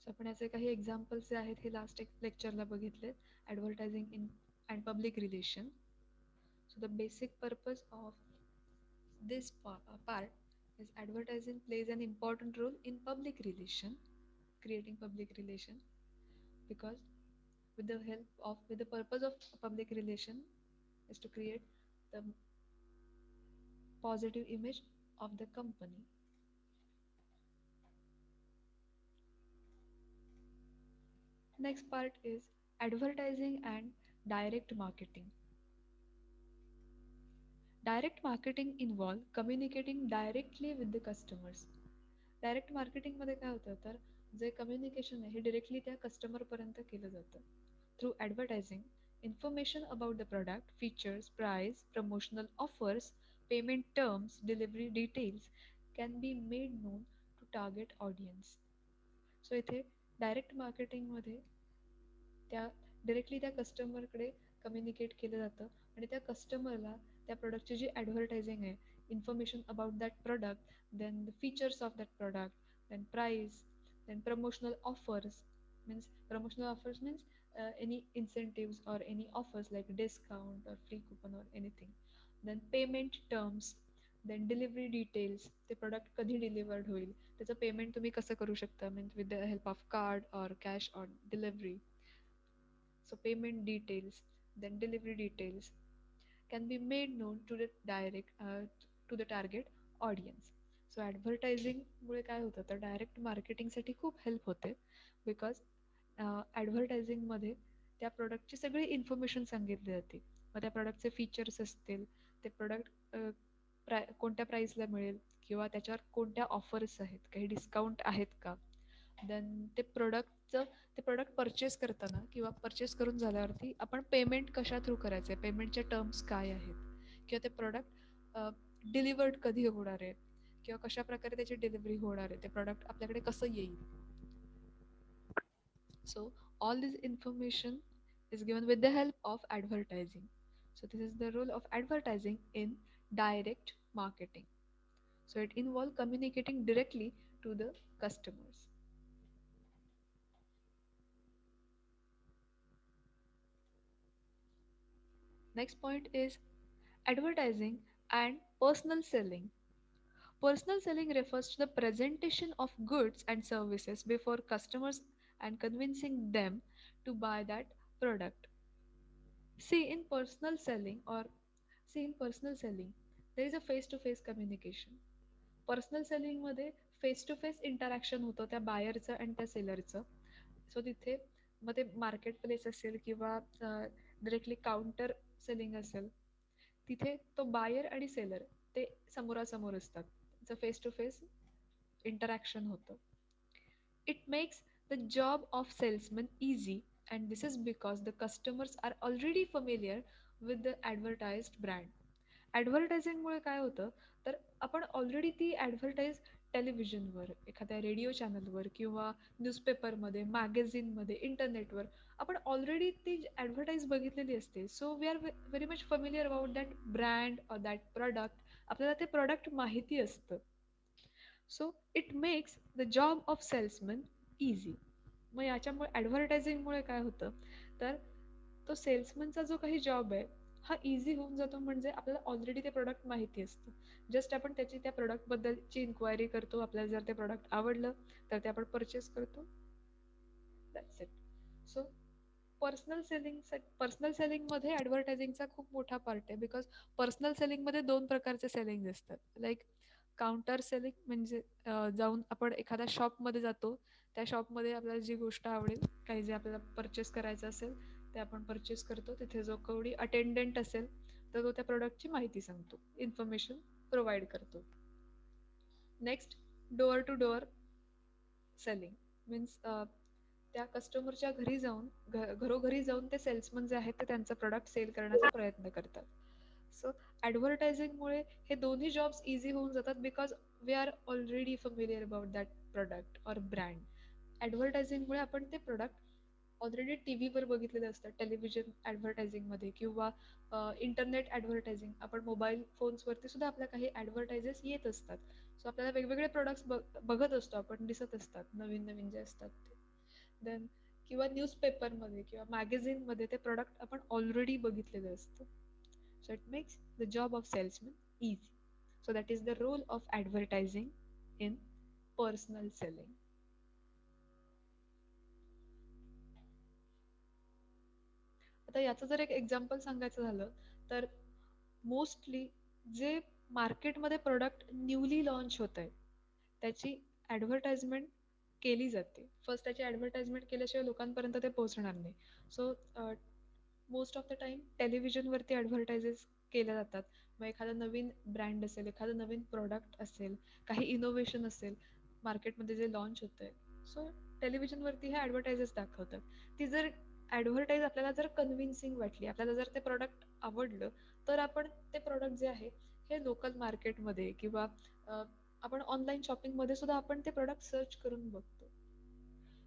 So आपण याचे काही एक्झाम्पल्स जे आहेत हे लास्ट एक लेक्चरला बघितले. Advertising in and public relation. So the basic purpose of this part is advertising plays an important role in public relation, creating public relation, because with the purpose of public relation is to create the positive image of the company. Next part is advertising and direct marketing. Direct marketing involve communicating directly with the customers. Direct मार्केटिंगमध्ये काय होतं तर जे communication आहे हे directly त्या कस्टमरपर्यंत केलं जातं. Through advertising information about the product, features, price, promotional offers, payment terms, delivery details can be made known to target audience. So इथे डायरेक्ट मार्केटिंगमध्ये त्या डिरेक्टली त्या कस्टमरकडे कम्युनिकेट केलं जातं आणि त्या कस्टमरला त्या प्रोडक्टची जी ॲडव्हर्टायझिंग आहे, information about that product, then the features of that product, then price, then promotional offers. Means promotional offers means any incentives or any offers like discount or free coupon or anything. Then payment terms, then delivery details, ते product कधी delivered होईल, त्याचं payment तुम्ही कसं करू शकता, means with the help of card और cash on delivery. So payment details, then delivery details can be made known to the to the target audience. So ॲडव्हर्टायझिंगमुळे काय होतं तर डायरेक्ट मार्केटिंगसाठी खूप हेल्प होते. बिकॉज ॲडव्हर्टायझिंगमध्ये त्या प्रोडक्टची सगळी इन्फॉर्मेशन सांगितली जाते. मग त्या प्रोडक्टचे फीचर्स असतील, ते प्रोडक्ट कोणत्या प्राईसला मिळेल किंवा त्याच्यावर कोणत्या ऑफर्स आहेत, काही डिस्काउंट आहेत का. देन ते प्रोडक्ट परचेस करताना किंवा परचेस करून झाल्यावरती आपण पेमेंट कशा थ्रू करायचं आहे, पेमेंटचे टर्म्स काय आहेत, किंवा ते प्रोडक्ट डिलिव्हर्ड कधी होणार आहे किंवा कशा प्रकारे त्याची डिलिव्हरी होणार आहे, ते प्रॉडक्ट आपल्याकडे कसं येईल. So all this information is given with the help of advertising. So this is the role of advertising in direct marketing. So it involves communicating directly to the customers. Next point is advertising and personal selling. Personal selling refers to the presentation of goods and services before customers and convincing them to buy that product. See in personal selling or See in personal selling, there is a face to face communication. Personal सेलिंगमध्ये face to face interaction होतं त्या बायरचं आणि त्या सेलरचं. So तिथे मग ते market place असेल किंवा डिरेक्टली काउंटर सेलिंग असेल, तिथे तो बायर आणि सेलर ते समोरासमोर असतात, त्याचं फेस टू फेस इंटरॅक्शन होतं. It makes the job of salesman easy, and this is because the customers are already familiar with the advertised brand. ॲडव्हर्टायझिंगमुळे काय होतं तर आपण ऑलरेडी ती ॲडव्हर्टाईज टेलिव्हिजनवर, एखाद्या रेडिओ चॅनलवर किंवा न्यूजपेपरमध्ये, मॅगझिनमध्ये, इंटरनेटवर आपण ऑलरेडी ती ॲडव्हर्टाईज बघितलेली असते. So we are very much familiar about that brand और दॅट प्रॉडक्ट. आपल्याला ते प्रॉडक्ट माहिती असतं. So it makes the job of salesman easy. मग याच्यामुळे ॲडव्हर्टायझिंगमुळे काय होतं तर तो सेल्समनचा जो काही जॉब आहे हा इझी होऊन जातो. म्हणजे आपल्याला ऑलरेडी ते प्रोडक्ट माहिती असतं. जस्ट आपण त्याची त्या प्रोडक्टबद्दलची इन्क्वायरी करतो. आपल्याला जर ते प्रोडक्ट आवडलं तर ते आपण परचेस करतो. That's it. सो पर्सनल सेलिंगमध्ये ॲडव्हर्टायझिंगचा खूप मोठा पार्ट आहे. बिकॉज पर्सनल सेलिंगमध्ये दोन प्रकारचे सेलिंग असतात. लाईक काउंटर सेलिंग म्हणजे जाऊन आपण एखाद्या शॉपमध्ये जातो, त्या शॉपमध्ये आपल्याला जी गोष्ट आवडेल, काही जे आपल्याला परचेस करायचं असेल ते आपण परचेस करतो. तिथे जो कोणी अटेंडंट असेल तर तो त्या प्रोडक्टची माहिती सांगतो, इन्फॉर्मेशन प्रोव्हाइड करतो. Next, door to door selling means त्या कस्टमरच्या घरी जाऊन घरोघरी जाऊन ते सेल्समन जे आहेत ते त्यांचं प्रोडक्ट सेल करण्याचा प्रयत्न करतात. सो ॲडव्हर्टायझिंगमुळे हे दोन्ही जॉब्स इझी होऊन जातात. Because we are already familiar about that product और ब्रँड. ॲडव्हर्टायझिंगमुळे आपण ते प्रोडक्ट ऑलरेडी टी व्हीवर बघितलेलं असतं, टेलिव्हिजन ॲडव्हर्टायझिंगमध्ये किंवा इंटरनेट ॲडव्हर्टायझिंग. आपण मोबाईल फोन्सवरती सुद्धा आपल्या काही ॲडव्हर्टायजेस येत असतात. सो आपल्याला वेगवेगळे प्रोडक्ट्स बघत असतो आपण, दिसत असतात नवीन नवीन जे असतात ते. देन किंवा न्यूजपेपरमध्ये किंवा मॅगझिनमध्ये ते प्रॉडक्ट आपण ऑलरेडी बघितलेलं असतं. So it makes the job of salesman easy. So that is the role of advertising in personal selling. आता याचं जर एक एक्झाम्पल सांगायचं झालं तर मोस्टली जे मार्केटमध्ये प्रोडक्ट न्यूली लॉन्च होत आहे त्याची ॲडव्हर्टाइजमेंट केली जाते. फर्स्ट त्याची ॲडव्हर्टाइजमेंट केल्याशिवाय लोकांपर्यंत ते पोहोचणार नाही. So most of the time टेलिव्हिजनवरती ॲडव्हर्टायजेस केल्या जातात. मग एखादा नवीन ब्रँड असेल, एखादं नवीन प्रॉडक्ट असेल, काही इनोव्हेशन असेल मार्केटमध्ये जे लॉन्च होतं आहे, सो टेलिव्हिजनवरती हे ॲडव्हर्टायजेस दाखवतात. ती जर ॲडव्हर्टाईज आपल्याला जर कन्व्हिन्सिंग वाटली, आपल्याला जर ते प्रॉडक्ट आवडलं, तर आपण ते प्रॉडक्ट जे आहे हे लोकल मार्केटमध्ये किंवा आपण ऑनलाईन शॉपिंगमध्ये सुद्धा आपण ते प्रॉडक्ट सर्च करून बघतो.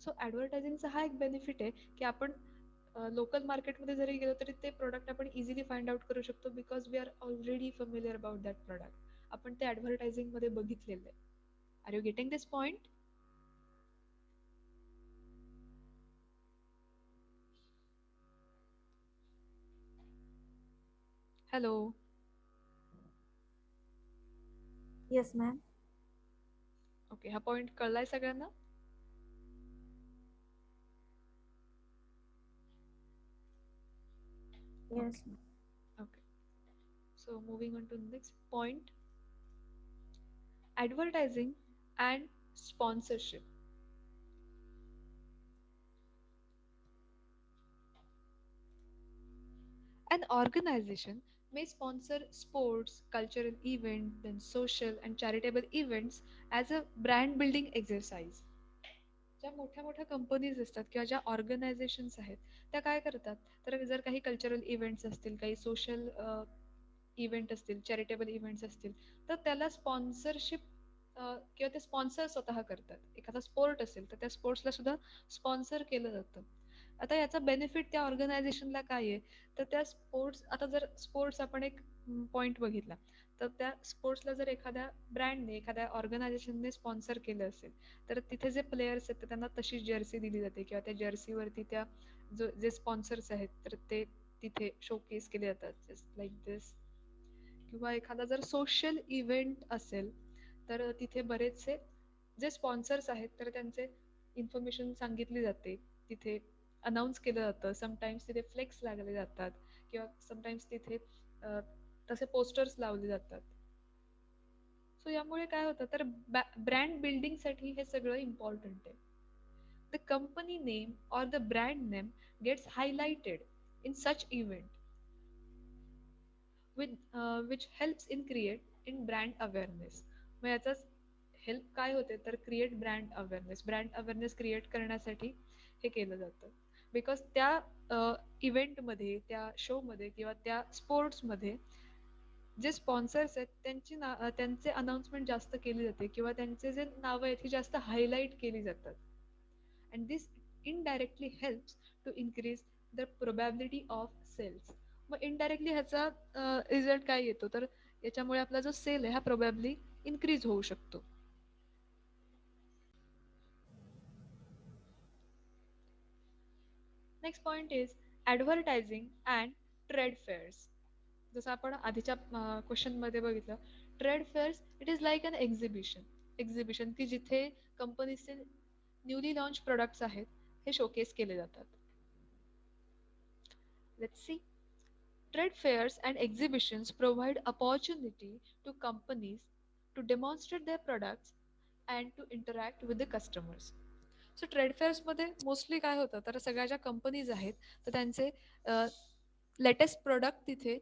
सो ॲडव्हर्टायझिंगचा हा एक बेनिफिट आहे की आपण लोकल मार्केटमध्ये जरी गेलो तरी ते प्रॉडक्ट आपण इझिली फाइंड आउट करू शकतो because we are already familiar about that product. आपण ते ॲडव्हर्टायझिंगमध्ये बघितलेलं आहे. Are you getting this point? Hello. Yes, ma'am. Okay, हा पॉइंट कळलाय सगळ्यांना? Okay. Yes, ma'am. Okay. So moving on to the next point, advertising and sponsorship. An organization may sponsor sports, cultural events, then social and charitable events as a brand building exercise. ज्या मोठ्या मोठ्या companies असतात किंवा ज्या organisations आहेत त्या काय करतात, तर जर काही कल्चरल इव्हेंट्स असतील, काही सोशल इव्हेंट असतील, चॅरिटेबल इव्हेंट्स असतील, तर त्याला स्पॉन्सरशिप किंवा ते स्पॉन्सर स्वतः करतात. एखादा स्पोर्ट असेल तर त्या स्पोर्ट्सला सुद्धा स्पॉन्सर केलं जातं. आता याचा बेनिफिट त्या ऑर्गनायझेशनला काय आहे, तर त्या स्पोर्ट्स, आता जर स्पोर्ट्स आपण एक पॉईंट बघितला, तर त्या स्पोर्ट्सला जर एखाद्या ब्रँडने, एखाद्या ऑर्गनायझेशनने स्पॉन्सर केलं असेल, तर तिथे जे प्लेयर्स आहेत तर त्यांना तशी जर्सी दिली जाते किंवा त्या जर्सीवरती त्या जे स्पॉन्सर्स आहेत तर ते तिथे शोकेस केले जातात जस्ट लाईक दिस. किंवा एखादा जर सोशल इव्हेंट असेल तर तिथे बरेचसे जे स्पॉन्सर्स आहेत तर त्यांचे इन्फॉर्मेशन सांगितली जाते, तिथे अनाऊन्स केलं जातं. समटाईम्स तिथे फ्लेक्स लागले जातात किंवा समटाईम्स तिथे अ, तसे पोस्टर्स लावले जातात. सो यामुळे काय होतं, तर ब्रँड बिल्डिंगसाठी हे सगळं इम्पॉर्टंट आहे. The company name or the brand name gets highlighted in such event with which helps in create in brand awareness. मग याचाच हेल्प काय होते, तर create brand awareness. Brand awareness create करण्यासाठी हे केलं जातं. बिकॉज त्या इव्हेंटमध्ये, त्या शोमध्ये किंवा त्या स्पोर्ट्समध्ये जे स्पॉन्सर्स आहेत त्यांचे अनाउन्समेंट जास्त केली जाते किंवा त्यांचे जे नावं आहेत ही जास्त हायलाईट केली जातात. And this indirectly helps to increase the probability of sales. मग इनडायरेक्टली ह्याचा रिझल्ट काय येतो, तर याच्यामुळे आपला जो सेल आहे हा प्रोबॅबली इन्क्रीज होऊ शकतो. Next point is advertising and trade fairs. जसं आपण आधीच्या क्वेश्चनमध्ये बघितलं, trade fairs it is like an exhibition. Exhibition की जिथे कंपनीचे न्यूली लॉन्च प्रोडक्ट्स आहेत हे शोकेस केले जातात. Let's see. Trade fairs and exhibitions provide opportunity to companies to demonstrate their products and to interact with the customers. So trade फेअर्समध्ये mostly काय होतं, तर सगळ्या ज्या कंपनीज आहेत तर त्यांचे लेटेस्ट प्रोडक्ट तिथे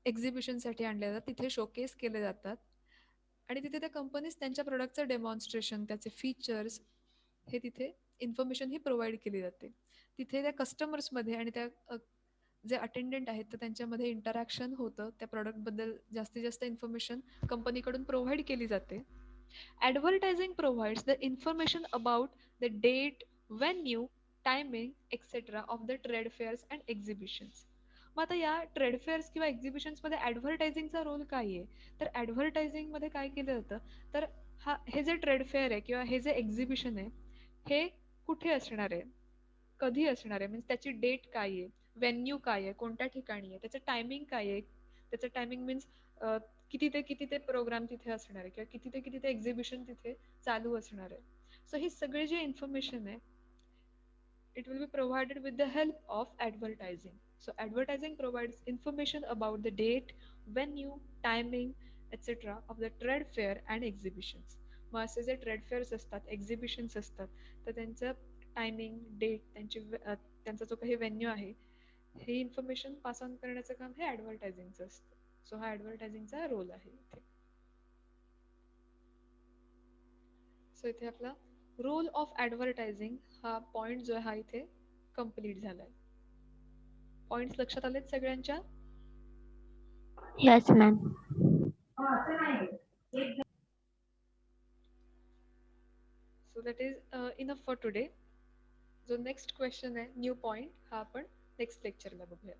एक्झिबिशनसाठी आणले जातात, तिथे शोकेस केले जातात आणि तिथे त्या कंपनीज त्यांच्या प्रोडक्टचं डेमॉन्स्ट्रेशन, त्याचे फीचर्स हे तिथे इन्फॉर्मेशन ही प्रोव्हाइड केली जाते. तिथे त्या कस्टमर्समध्ये आणि त्या जे अटेंडंट आहेत तर त्यांच्यामध्ये इंटरॅक्शन होतं, त्या प्रॉडक्टबद्दल जास्तीत जास्त इन्फॉर्मेशन कंपनीकडून प्रोव्हाइड केली जाते. Advertising provides the information about the date, venue, timing etcetera of the trade fairs and exhibitions. मग आता या ट्रेड फेअर्स किंवा एक्झिबिशन्समध्ये ॲडव्हर्टायझिंगचा रोल काय आहे, तर ॲडव्हर्टायझिंगमध्ये काय केलं जातं, तर हे जे ट्रेड फेअर आहे किंवा हे जे एक्झिबिशन आहे हे कुठे असणार आहे, कधी असणार आहे, मीन्स त्याची डेट काय आहे, व्हेन्यू काय आहे, कोणत्या ठिकाणी आहे, त्याचं टायमिंग काय आहे. त्याचं टायमिंग मीन्स किती ते किती ते प्रोग्राम तिथे असणार आहे किंवा किती ते किती ते एक्झिबिशन तिथे चालू असणार आहे. सो ही सगळी जी इन्फॉर्मेशन आहे, it will be provided with the help of advertising. So advertising provides information about the date, venue, timing, etc. of the trade fair and exhibitions. मग असे जे ट्रेड फेअर्स असतात, एक्झिबिशन्स असतात, तर त्यांचं टायमिंग, डेट, त्यांचा जो काही व्हेन्यू आहे, हे इन्फॉर्मेशन पास ऑन करण्याचं काम हे ॲडव्हर्टायझिंगचं असतं. सो हा ॲडव्हर्टायझिंगचा रोल आहे इथे. सो इथे आपला रोल ऑफ ॲडव्हर्टायझिंग हा पॉईंट जो आहे हा इथे कंप्लीट झालाय. पॉइंट्स लक्षात आलेत सगळ्यांच्या? Yes, ma'am. So that is enough for today. जो नेक्स्ट क्वेश्चन आहे, न्यू पॉइंट, हा आपण नेक्स्ट लेक्चरला बघूया.